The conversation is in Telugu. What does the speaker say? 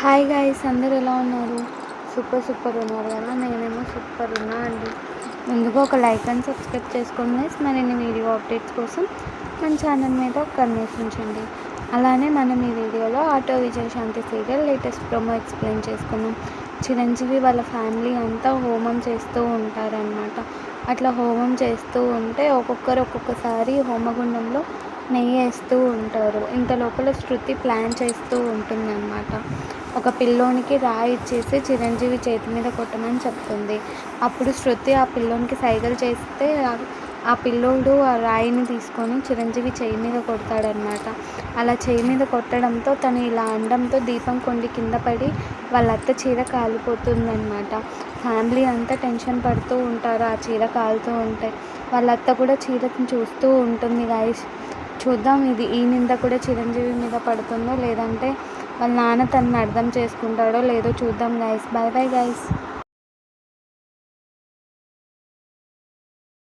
హాయ్ గైస్, అందరూ ఎలా ఉన్నారు? సూపర్ ఉన్నారు కదా. నేనేమో సూపర్ ఉన్నా అండి. ముందుగా ఒక లైక్ అండ్ సబ్స్క్రైబ్ చేసుకోండి గైస్. మరిన్ని వీడియో అప్డేట్స్ కోసం మన ఛానల్ మీద ఒక కన్నేసి ఉంచండి. అలానే మనం ఈ వీడియోలో auto Vijayashanti serial latest promo explain చేసుకున్నాం. చిరంజీవి వాళ్ళ ఫ్యామిలీ అంతా హోమం చేస్తూ ఉంటారనమాట. అట్లా హోమం చేస్తూ ఉంటే ఒక్కొక్కసారి హోమగుండంలో నెయ్యి వేస్తూ ఉంటారు. ఇంత లోపల శృతి ప్లాన్ చేస్తూ ఉంటుందన్నమాట. ఒక పిల్లోనికి రాయి ఇచ్చేసి చిరంజీవి చేతి మీద కొట్టమని చెప్తుంది. అప్పుడు శృతి ఆ పిల్లోనికి సైగలు చేస్తే ఆ పిల్లోడు ఆ రాయిని తీసుకొని చిరంజీవి చేయి మీద కొడతాడనమాట. అలా చేయి మీద కొట్టడంతో తను ఇలా అనడంతో దీపం కొండి కింద పడి వాళ్ళ అత్త చీర కాలిపోతుందన్నమాట. ఫ్యామిలీ అంతా టెన్షన్ పడుతూ ఉంటారు ఆ చీర కాలుతూ ఉంటే. వాళ్ళ అత్త కూడా చీరని చూస్తూ ఉంటుంది గైస్. చూద్దాం ఈ నింద కూడా చిరంజీవి మీద పడుతుందో లేదంటే వాళ్ళ నాన్న తనని అర్థం చేసుకుంటాడో లేదో చూద్దాం గైస్. Bye bye guys.